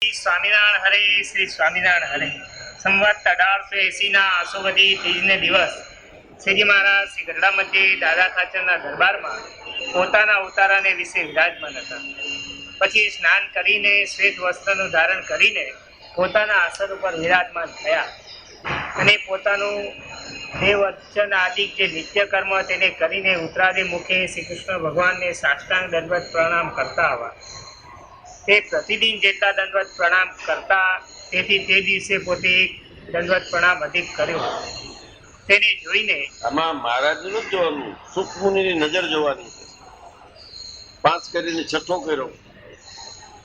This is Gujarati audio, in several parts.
સ્વામિનારાયણ હરે શ્રી સ્વામિનારાયણ હરે. સંવત 1880 આસોવદી ત્રીજને દિવસ શ્રીજી મહારાજ શ્રી ગઢડા મધ્યે દાદા ખાચરના દરબારમાં પોતાના ઉતારાને વિશે વિરાજમાન હતા. પછી સ્નાન કરીને શ્વેત વસ્ત્રનું ધારણ કરીને પોતાના આસન ઉપર વિરાજમાન થયા અને પોતાનું દેવર્ચન આદિ જે નિત્ય કર્મ તેને કરીને ઉત્તરાદિ મુખે શ્રી કૃષ્ણ ભગવાનને સાષ્ટાંગ દંડવત પ્રણામ કરતા હતા. તે પ્રતિદિન જેટલા દંડવત પ્રણામ કરતા, તેથી તે દિવસે પોતે એક દંડવત પ્રણામ અધિક કર્યો. તેને જોઈને આમાં મહારાજનું નથી જોવાનું, સુખમુનિની નજર જોવાની છે. 5 કરીને 6 કર્યો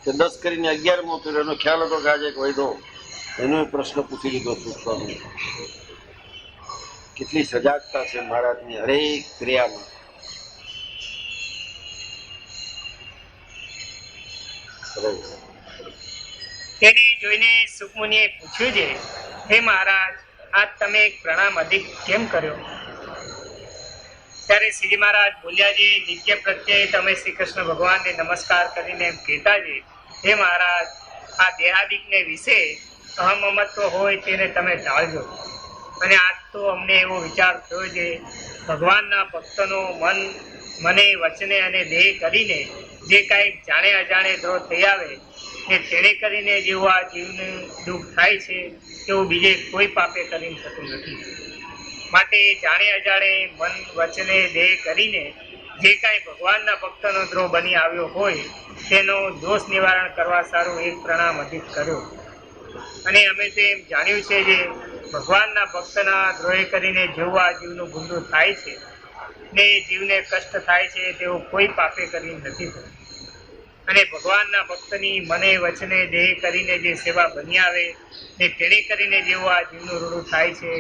કે 10 કરીને 11મો કર્યો, એનો ખ્યાલ હતો કે આજે એક વૈદો એનો પ્રશ્ન પૂછી લીધો. સુખસ્વામી કેટલી સજાગતા છે મહારાજની હરેક ક્રિયામાં. તેને જોઈને સુખમુનિએ પૂછ્યું છે, હે મહારાજ, આજ તમે એક પ્રણામ અધિક કેમ કર્યો? ત્યારે શ્રીજી મહારાજ બોલ્યા છે, નિત્ય પ્રત્યે તમે શ્રી કૃષ્ણ ભગવાનને નમસ્કાર કરીને એમ કહેતા છે, હે મહારાજ, આ દેહાદિકને વિશે અહમમત્વ હોય તેને તમે ટાળજો. અને આજ તો અમને એવો વિચાર થયો છે, ભગવાનના ભક્તનો મને વચને અને દેહ કરીને જે કાંઈક જાણે અજાણે દ્રોહ થઈ આવે ને તેને કરીને જેવું આ જીવને દુઃખ થાય છે તેવું બીજે કોઈ પાપે કરીને થતું નથી. માટે જાણે અજાણે મન વચને દેહ કરીને જે કાંઈ ભગવાનના ભક્તનો દ્રોહ બની આવ્યો હોય તેનો દોષ નિવારણ કરવા સારું એક પ્રણામ અધિક કર્યો. અને અમે તો એમ જાણ્યું છે જે ભગવાનના ભક્તના દ્રોહે કરીને જેવું આ જીવનું ગુંડું થાય છે ને જીવને કષ્ટ થાય છે તેવું કોઈ પાપે કરીને નથી થતું. અને ભગવાનના ભક્તની મને વચને દેહ કરીને જે સેવા બની આવે ને તેને કરીને જેવું આ જીવનું રૂડું થાય છે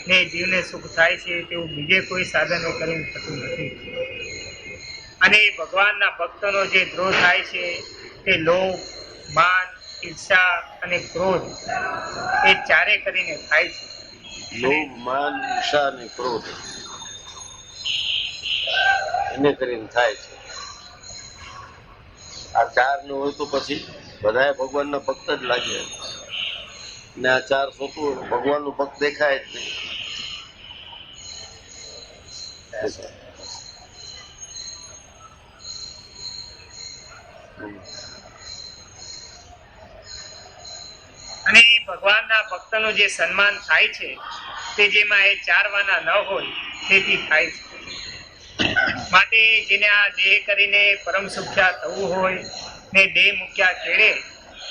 ને જીવને સુખ થાય છે તેવું બીજે કોઈ સાધનો કરીને થતું નથી. અને ભગવાનના ભક્તનો જે દ્રોહ થાય છે તે લોભ, માન, ઈર્ષા અને ક્રોધ એ ચારે કરીને થાય છે. લોભ, માન, ઈર્ષા અને ક્રોધ એને કરીને થાય છે. આ 4 ન હોય તો પછી બધાએ ભગવાનના ભક્ત જ લાગે ને આ 4 સોતું ભગવાનનું ભક્ત દેખાય જ નહીં. અને ભગવાનના ભક્તનું જે સન્માન થાય છે તે જેમાં એ 4 વાના ન હોય તેથી થાય છે. માટે જેને આ દેહ કરીને પરમ સુખ્યા થવું હોય ને દેહ મૂક્યા છેડે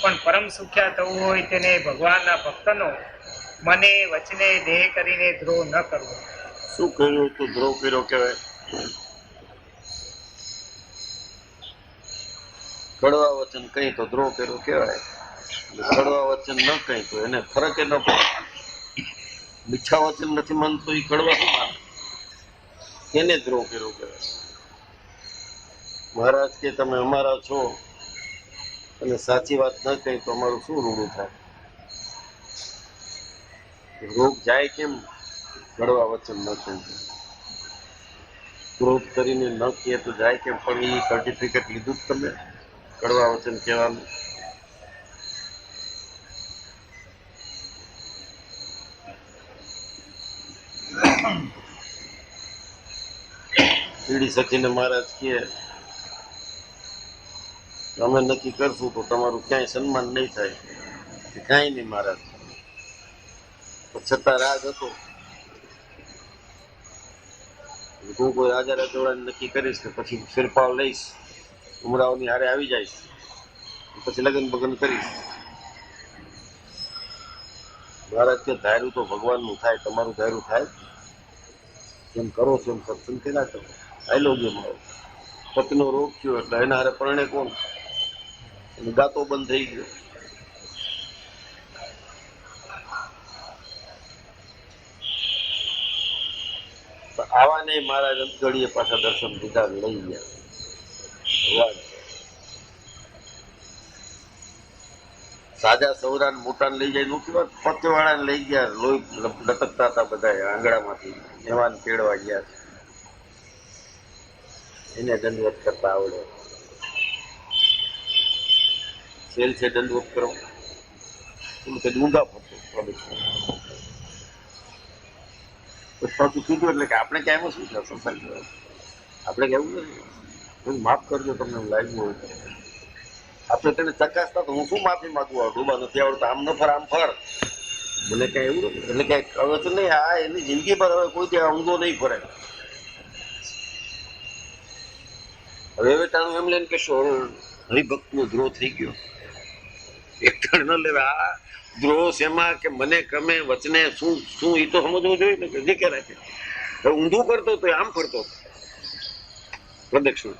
પણ પરમ સુખ્યા થવું હોય તેને ભગવાનના ભક્તનો મને વચને દેહ કરીને દ્રોહ ન કરવો. શું કર્યું તો દ્રોહ કર્યો કહેવાય? કડવા વચન કહી તો દ્રોહ કર્યો કહેવાય. કડવા વચન ન કહી તો એને ફરક ન પડે. મીઠા વચન નથી માનતો એ કડવા શું માને? એને દ્રોહ કર્યો કહેવાય. મહારાજ કે તમે અમારા છો અને સાચી વાત ન કહી તો અમારું શું રૂડું થાય? રોગ જાય કેમ? કડવા વચન ન કહી. ક્રોધ કરીને ન કહે તો જાય કેમ? પણ એ સર્ટિફિકેટ લીધું જ તમે કડવા વચન કહેવાનું. પીડી સખીને મહારાજ કહે અમે નક્કી કરશું તો તમારું ક્યાંય સન્માન નહીં થાય. કાંઈ નહીં મહારાજ. છતાં રાગ હતો. હું કોઈ રાજા રજવાડાને નક્કી કરીશ ને પછી ફેરફાર લઈશ, ઉમરાઓની હારે આવી જઈશ, પછી લગ્ન બગન કરીશ. મહારાજ કે ધાર્યું તો ભગવાનનું થાય, તમારું ધાર્યું થાય? જેમ કરો છો એમ સત્સંગ કર્યા કરો. આયલો ગયો મારો પતિનો રોગ થયો એટલે એના હારે પરણે કોણ? ગાતો બંધ થઈ ગયો. આવા નહીં મહારાજ અંતગળીએ પાછા દર્શન દીધા, લઈ ગયા. સાજા સૌરાને મોટાને લઈ જાય નહોતી વાત, પત્યવાળાને લઈ ગયા. લોહી લટકતા હતા બધા આંગળામાંથી, એવાને તેડવા ગયા. એને દંડવત કરતા આવડે. ખેલ છે દંડવત કરો. પેલું કદી ઊંધા ફરતો પ્રદક્ષિણ. પાછું કીધું એટલે કે આપણે ક્યાં એમાં શું છે સંસાર કહેવાય. આપણે કેવું નથી માફ કરજો તમને એવું લાગ્યું હોય તો. આપણે તેને ચકાસતા તો હું શું માફી માંગુ ડૂબા નથી આવડતા આમ ન ફર આમ ફર મને કઈ એવું નથી એટલે કઈ હવે તો નહીં આ એની જિંદગી પર હવે કોઈ ત્યાં ઊંધો નહીં ફરે. હવે ટાણું એમ લઈને કહેશો હરિભક્ત નો દ્રોહ થઈ ગયો એક ટાણ ન લેવા આ દ્રોહ શેમાં કે મને ગમે વચને શું શું એ તો સમજવું જોઈએ ને કે જે કે રાખે ઊંધું કરતો તો આમ ફરતો પ્રદક્ષિણ.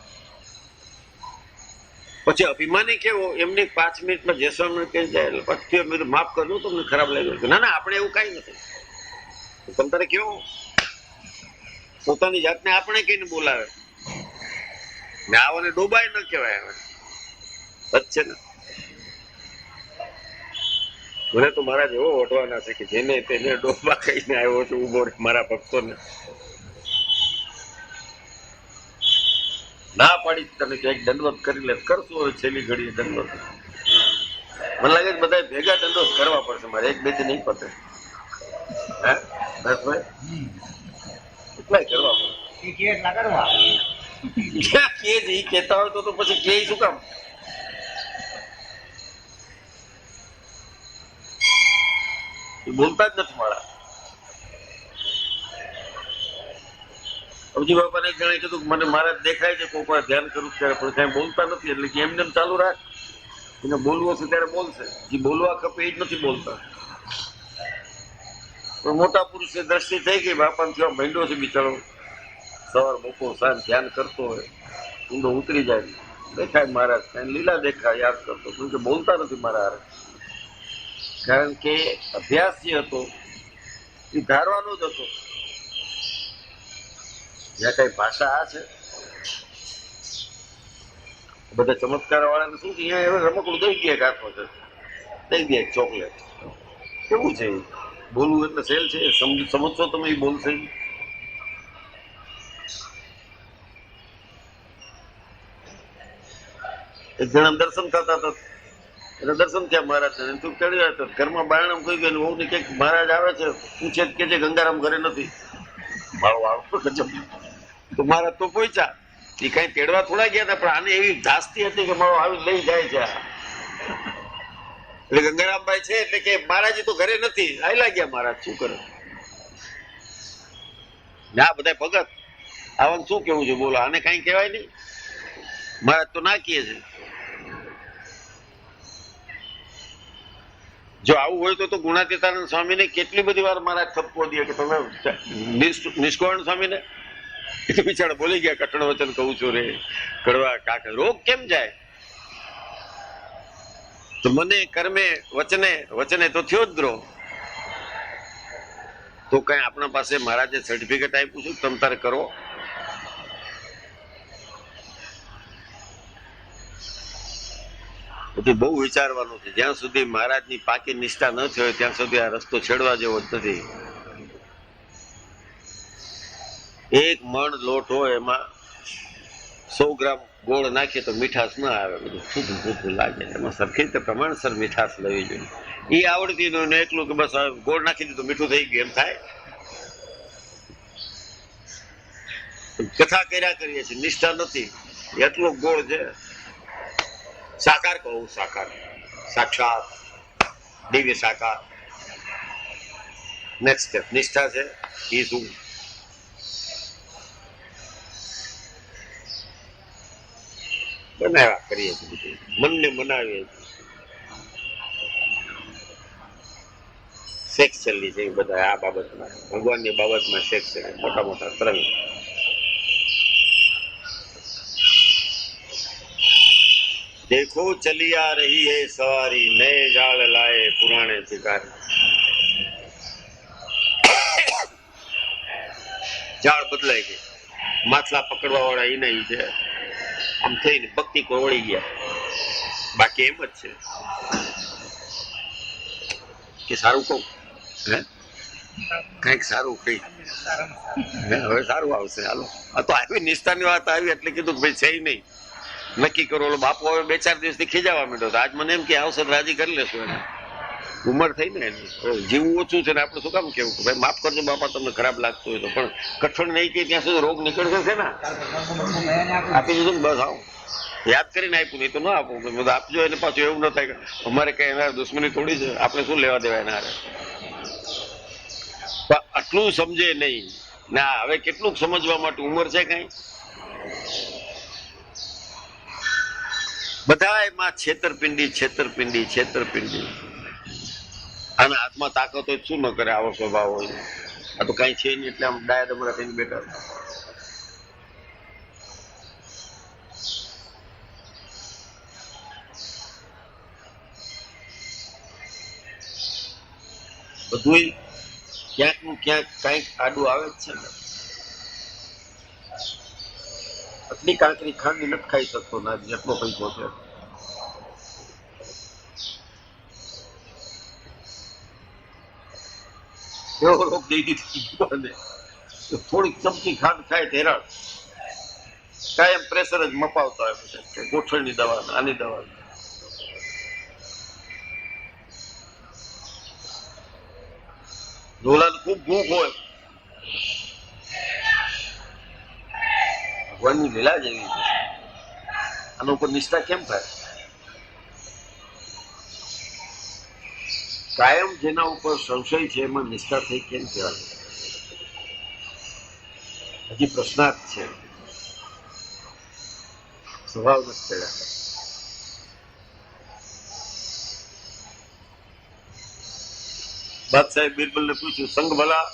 પછી અભિમાની કેવો એમને 5 મિનિટમાં જેસવાને કહી જાય એટલે પછી મેં માફ કરજો તમને ખરાબ લાગ્યું. ના ના આપણે એવું કઈ નથી. તમે તારે કેવો પોતાની જાતને આપણે કહીને બોલાવે ને આવને ડોબાય ન કહેવાય. વચ્ચે ને મને તો મારા જેવો ઓઢવાના છે કે જેને તેને ડોબા કહીને આવ્યો છે ઉભો મારા ભક્તોને. ના પાડી તમે ક્યાંક દંડવત કરી લે કરશું હવે છેલ્લી ઘડીએ દંડવત. મને લાગે છે બધા ભેગા દંડવત કરવા પડશે મારે એક બે થી નહીં પતે. હે બસભાઈ એટલા કરવા પડે કે કેતા હોય તો પછી કે શું કામ. બોલતા જ નથી મારા. અબજી બાપાને એક જણે કીધું મને મારા દેખાય છે કોઈ ધ્યાન કરું ત્યારે પણ કઈ બોલતા નથી એટલે કે એમને ચાલુ રાખ એને બોલવું હશે ત્યારે બોલશે જે બોલવા ખપે એ જ નથી બોલતા. પણ મોટા પુરુષે દ્રષ્ટિ થઈ ગઈ બાપાને કેવા ભેંડો છે બિચારો સવાર બપોર સાંજ ધ્યાન કરતો હોય ઊંડો ઉતરી જાય દેખાય મહારાજ કઈ લીલા દેખાય યાદ કરતો કેમ કે બોલતા નથી મારા હારે. કારણ કે અભ્યાસ જે હતો એ ધારવાનો જ હતો. જ્યાં કઈ ભાષા આ છે બધા ચમત્કાર વાળાને શું કે અહીંયા હવે રમકડું દઈ ગયા કાકો છે દઈ દે ચોકલેટ કેવું છે બોલવું એટલે સેલ છે સમજશો તમે એ બોલશે. એક જણા દર્શન કરતા હતા એટલે દર્શન થયા મહારાજ તું ચડ્યા હતો ઘરમાં બાયણામ કોઈ ગયું બહુ ને કંઈક મહારાજ આવે છે પૂછે કે છે ગંગારામ ઘરે નથી મારો આવતો ગજબ. તો મહારાજ તો પહોંચ્યા એ કઈ તેડવા થોડા ગયા હતા પણ આને એવી ધાસ્તી હતી કે મારો આવી લઈ જાય છે. એટલે ગંગારામભાઈ છે એટલે કે મહારાજ તો ઘરે નથી આયલા ગયા મહારાજ શું કરે ના બધા ભગત આવાનું શું કેવું છે બોલો આને કઈ કહેવાય નહીં. મહારાજ તો ના કહે છે. જો આવું હોય તો ગુણાતીતાનંદ સ્વામીને કેટલી બધી વાર મહારાજ ઠપકો દે કે તમે નિષ્કોણ સ્વામીને એ તો બિચારા બોલી ગયા કઠણ વચન કહું છું રે કડવા કાક રોગ કેમ જાય. તો મને કર્મે વચને તો થયો જ દ્રોહ. તો કઈ આપણા પાસે મહારાજે સર્ટિફિકેટ આપ્યું છું તમે તારે કરો. બધું બહુ વિચારવાનું છે. જ્યાં સુધી મહારાજની પાકી નિષ્ઠા ન થઈ હોય ત્યાં સુધી આ રસ્તો છેડવા જેવો જ નથી. એક મણ લોટ હોય એમાં 100 ગ્રામ ગોળ નાખીએ તો મીઠાશ ના આવે બધું શુદ્ધ શુદ્ધ લાગે. એમાં સરખી રીતે પ્રમાણસર મીઠાશ લેવી જોઈએ. એ આવડતી ને એટલું કે બસ ગોળ નાખી દીધું મીઠું થઈ ગયું એમ થાય. કથા કર્યા કરીએ છીએ નિષ્ઠા નથી એટલો ગોળ છે. સાકાર કહું સાકાર સાક્ષાત દિવ્ય સાકાર. નેક્સ્ટ સ્ટેપ નિષ્ઠા છે એ શું બનાવ્યા કરીએ છીએ મનને મનાવીએ છીએ. સેક્સ ચલી છે બધા આ બાબતમાં ભગવાનની બાબતમાં સેક્સ છે મોટા મોટા તરંગ. देखो चली आ रही है सवारी नए जाल लाए पुराने शिकारी. જાળ બદલાઈ ગઈ માછલા પકડવા વાળા એ નહીં છે આમ થઈને ભક્તિ કોઈ વળી ગયા. બાકી એમ જ છે કે સારું કહું હે કઈક સારું કઈ હવે સારું આવશે. હાલો આ તો આવી નિષ્ઠાની વાત આવી એટલે કીધું ભાઈ છે નહીં નક્કી કરો. ઓલો બાપુ હવે 2-4 દિવસથી ખીજાવા માંડ્યો તો આજ મને એમ કે આવશે રાજી કરી લેશું એને ઉંમર થઈ ને એની જીવવું ઓછું છે ને આપણે શું કામ કેવું કે ભાઈ માફ કરજો બાપા તમને ખરાબ લાગતું હોય તો, પણ કઠણ નહીં કે ત્યાં સુધી રોગ નીકળશે છે ને. આપી દીધું ને બસ આવું યાદ કરીને આપ્યું, નહીં તો ન આપું. બધું આપજો એને પાછું એવું ન થાય કે અમારે કઈ એના દુશ્મની થોડી છે, આપણે શું લેવા દેવા એના હારે. પણ આટલું સમજે નહીં ના. હવે કેટલુંક સમજવા માટે ઉંમર છે કઈ? બધા એમાં છેતરપિંડી છેતરપિંડી છેતરપિંડી. આના હાથમાં તાકાત હોય શું ન કરે? આવો સ્વભાવ હોય. આ તો કઈ છે નહીં એટલે આમ ડાયા ડમરા થઈને બેઠા. બધું ક્યાંક નું ક્યાંક કઈક આડું આવે જ છે ને. આટલી કાંકરી ખાંડી નથી ખાઈ શકતો ના, જેટલો પૈસો છે. એવો રોગ દઈ દીધી મને. થોડીક ચમચી ખાંડ ખાય હેરાન. કાયમ પ્રેશર જ મપાવતા હોય પછી ગોઠણની દવા આની દવા. ડોલાને ખૂબ ભૂખ હોય. ભગવાનની લીલા જેવી છે. આના ઉપર નિષ્ઠા કેમ થાય? કાયમ જેના ઉપર સંશય છે એમાં નિષ્ઠા થઈ કેમ કહેવાય? હજી પ્રશ્નાર્થ છે. સ્વભાવ નથી કર્યા. બાદશાહે બિરબલને પૂછ્યું, સંગ ભલા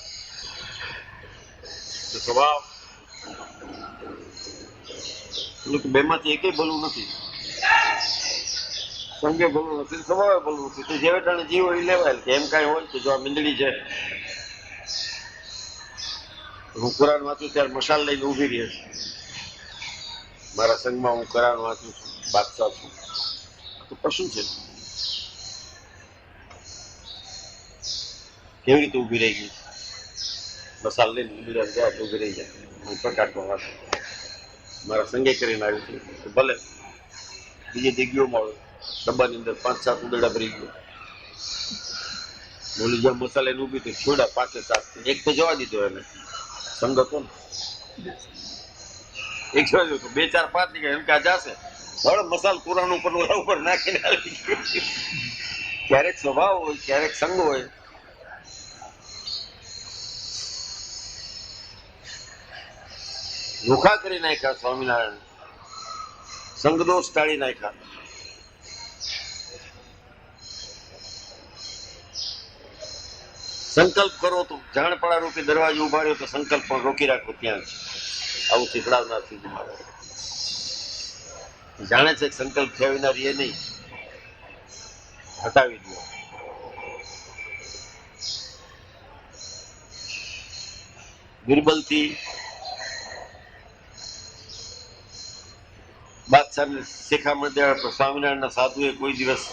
સ્વભાવ? બેમાંથી એકેય ભલું નથી. સંગે ભલું નથી, સ્વભાવે ભલું નથી. તો જે વેટાણે જીવ એ લેવાય કે એમ કઈ હોય કે જો આ મીંદડી છે, હું કુરાન વાંચું ત્યારે મશાલ લઈને ઉભી રહી છે. મારા સંઘમાં હું કુરાન વાંચું છું, બાદશાહ છું. તો પશુ છે. કેવી રીતે ઉભી રહી ગઈ? મસાલ લઈને ઉભી જાય ઉભી રહી જાય. હું પ્રકાશમાં વાંચું, મારા સંગે કરીને આવ્યું છે. ભલે બીજી જગ્યાઓ મળે, ડબ્બાની અંદર 5-7 ઉંદરડા ભરી ગયો. બોલી જ્યાં મસાલા એને ઉભી થઈ છોડા 5-7. એક તો જવા દીધો એને, સંગ હતો ને. એક જવા દીધો, 2-4-5 નીકળે એમ કે આ જશે. હવે મસાલ કુરાન ઉપર ઓલા ઉપર નાખીને આવી ગયો. ક્યારેક સ્વભાવ હોય, ક્યારેક સંગ હોય. નોખા કરી નાખ્યા સ્વામિનારાયણ. સંગદોષ ટાળી નાખ્યા. સંકલ્પ કરો તો જાણપણા રૂપી દરવાજે ઉભા રહ્યો તો સંકલ્પ પણ રોકી રાખો ત્યાં જ. આવું શીખડાવનાર છે. જાણે છે સંકલ્પ થયા વિના એ નહીં, હટાવી દો. બિરબલથી બાદશાહને શિખામણ દેવા પણ સ્વામિનારાયણના સાધુએ કોઈ દિવસ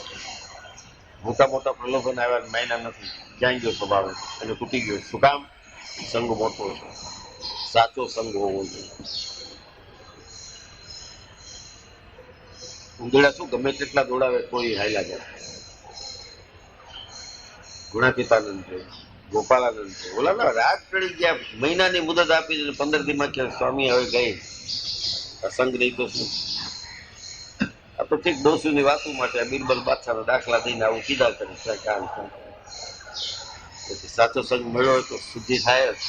મોટા મોટા પ્રલોભન આવ્યા માયના નથી. ક્યાંય ગયો સ્વભાવ એને તૂટી ગયો. શું કામ? સંગ મોટો છે. સાચો સંગ હોવો જોઈએ. ઉંદરડા શું ગમે તેટલા દોડાવે કોઈ હાયલા જાય. ગુણાતીતાનંદ છે, ગોપાલાનંદ છે. ઓલા ના રાત ચડી ગયા, મહિનાની મુદત આપી 15 દીમાં કે સ્વામી હવે ગઈ. સંગ નહીં તો શું? આ તો ઠીક ડોસુની વાતો માટે બિરબલ બાદશાહના દાખલા દઈને આવું કીધા કરે. કામ સાચો સંગ મળ્યો હોય તો શુદ્ધિ થાય જ.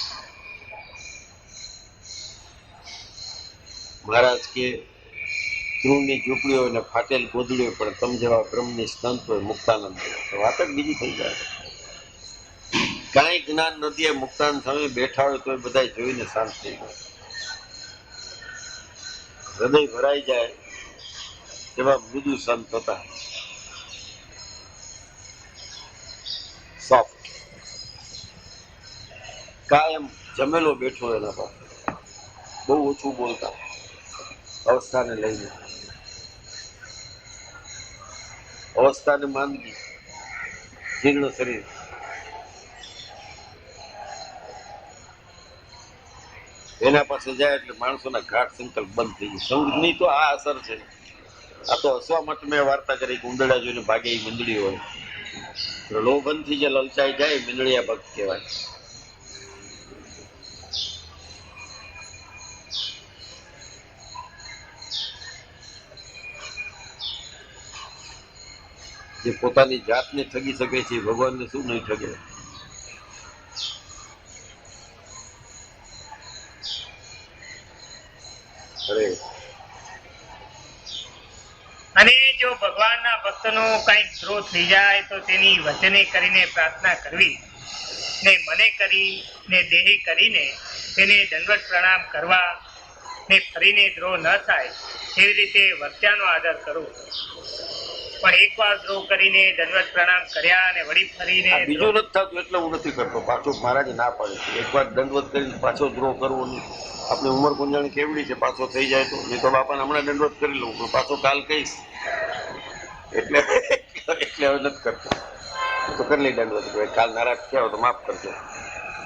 મહારાજ કે ધ્રુવની ઝૂંપડી હોય ને ફાટેલ ગોદડી હોય પણ તમ જેવા બ્રહ્મની સ્તંત હોય મુક્તાનંદ તો વાત જ બીજી થઈ જાય. કાંઈ જ્ઞાન નથી, મુક્તાનંદ સામે બેઠા હોય તો બધા જોઈને શાંત થઈ જાય. હૃદય ભરાઈ જાય એવા મૃદુ સંત હતા. સોફ્ટ. કાયમ જમેલો બેઠો એના પાસે. બહુ ઓછું બોલતા અવસ્થાને લઈને. અવસ્થાને માંદગી, જીર્ણ શરીર. એના પાસે જાય એટલે માણસોના ઘાટ સંકલ્પ બંધ થઈ જાય. સંઘની તો આ અસર છે. આ તો હસવા માટે મેં વાર્તા કરી કે ઉંદરડા જોઈને ભાગે એ મંદડી હોય. પ્રલોભનથી જે લલચાઈ જાય મીંડળિયા ભક્ત કહેવાય. જે પોતાની જાતને ઠગી શકે છે એ ભગવાનને શું નહીં ઠગે. અરે અને જો ભગવાનના ભક્તનો કંઈક દ્રોહ થઈ જાય તો તેની વચને કરીને પ્રાર્થના કરવી ને મને કરીને દેહે કરીને તેને દંડવત પ્રણામ કરવા ને ફરીને દ્રોહ ન થાય એવી રીતે વર્ત્યાનો આદર કરવો. પણ એકવાર દ્રોહ કરીને દંડવત પ્રણામ કર્યા અને વળી ફરીને આ બીજું નથી થતું એટલે હું નથી કરતો. પાછો મહારાજે ના પાડે છે એકવાર દંડવત કરીને પાછો દ્રોહ કરવો નહીં. આપણી ઉંમર ગુંજાણી કેવડી છે, પાછો થઈ જાય તો. નહીં તો બાપાને હમણાં દંડવત કરી લઉં પણ પાછો કાલ કહીશ એટલે હવે નથી કરતો. તો કરી લઈ દંડવત, કાલ નારાજ થયા હોય તો માફ કરજો.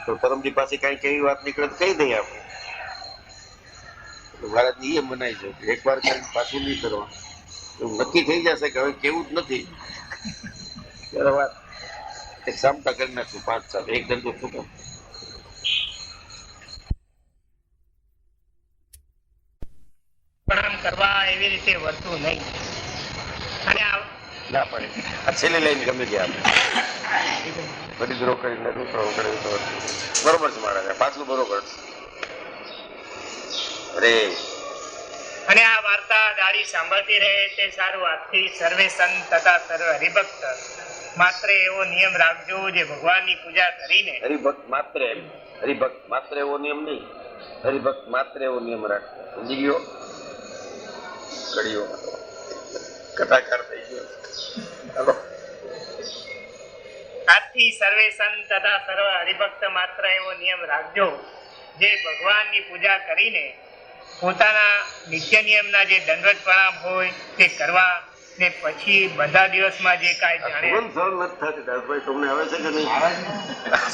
તો પરમદી પાસે કાંઈક એવી વાત નીકળે તો કહી દઈએ આપણે. મહારાજની એ મનાય છે કે એકવાર કરીને પાછું નહીં કરવા. એવું નક્કી થઈ જશે કે હવે કેવું જ નથી ત્યારે વાત એક સામટા કરી નાખશું 5-7 એક દંડો છૂટો. પ્રણામ કરવા એવી રીતે વર્તવું નહીં. અને ના પડે આ છેલ્લી લાઈન ગમે ત્યાં બધી દ્રોહ કરીને બરોબર છે મહારાજ, પાછલું બરોબર છે. અરે અને આ વાર્તા દાડી સાંભળતી રહે તે સારું. આથી સર્વે સંત તથા સર્વ હરિભક્ત માત્ર એવો નિયમ રાખજો જે ભગવાનની પૂજા કરીને હરિભક્ત માત્ર એવો નિયમ નહીં, હરિભક્ત માત્ર એવો નિયમ રાખજો. સમજી ગયો? કડીઓ કથાકાર થઈ ગયો. ચાલો. આથી સર્વે સંત તથા સર્વ હરિભક્ત માત્ર એવો નિયમ રાખજો જે ભગવાનની પૂજા કરીને પોતાના નિત્ય નિયમના જે દંડવત પ્રણામ હોય તે કરવા ને પછી બધા દિવસમાં જે કાંઈ જાણે સહન નથી થતી દાસભાઈ, તમને આવે છે કે નહીં?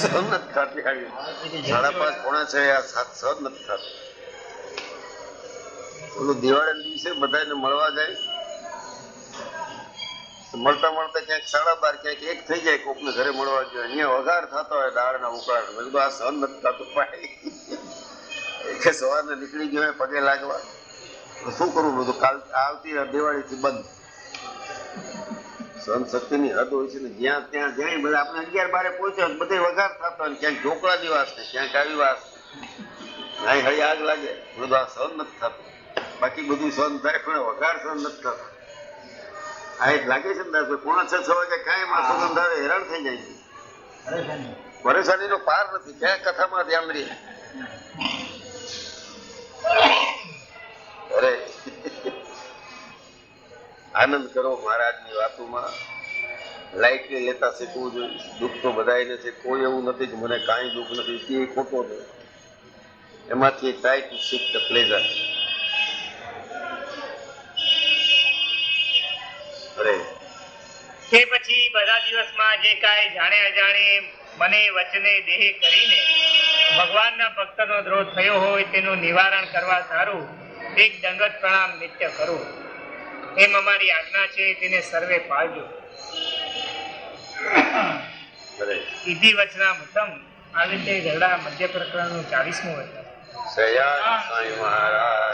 સહન નથી થતી. આવી 5:30-6 આ 7 સહન નથી થતી. ઓલું દિવાળીના દિવસે બધાને મળવા જાય, મળતા મળતા ક્યાંક 12:30 ક્યાંક 1 થઈ જાય, કોકને ઘરે મળવા જોઈએ. અહીંયા વઘાર થતો હોય દાળના ઉકળાટ. મેં કીધું આ સહન નથી થતું ભાઈ. કે સવારને નીકળી ગયો પગે લાગવા, શું કરવું? બધું કાલ આવતી દિવાળીથી બંધ. સહન શક્તિની હદ હોય છે ને. જ્યાં ત્યાં જાય બધા આપણે 11-12 પહોંચ્યા બધે વઘાર થતો હોય, ક્યાંક ઢોકળાની વાસ છે, ક્યાંક આવી વાસ, અહીં હળી આગ લાગે. બધું આ સહન નથી થતું. બાકી બધું સહન થાય પણ વઘાર સહન નથી થતો. આ એક લાગે છે ને દાસ 5:45-6 વાગે કાંઈ માં સુગંધ આવે, હેરાન થઈ જાય છે. પરેશાનીનો પાર નથી. ક્યાં કથામાં ધ્યાન રહે. અરે આનંદ કરો મહારાજની વાતોમાં. લાઇટલી લેતા શીખવું જોઈએ. દુઃખ તો બધાને છે, કોઈ એવું નથી કે મને કાંઈ દુઃખ નથી, એ ખોટો નહીં. એમાંથી try to seek the pleasure. અરે તે પછી બધા દિવસમાં જે કાંઈ જાણે અજાણે મને વચને દેહ કરીને ભગવાનના ભક્તનો દ્રોહ થયો હોય તેનું નિવારણ કરવા સારું એક દંડવત પ્રણામ નિત્ય કરવું એમ અમારી આજ્ઞા છે. તેને સર્વે પાળજો. વિધિ વચનામૃતમ. આવી રીતે ગરડા મધ્ય પ્રકરણનું 40મું વચન. સયાજી સ્વામી મહારાજ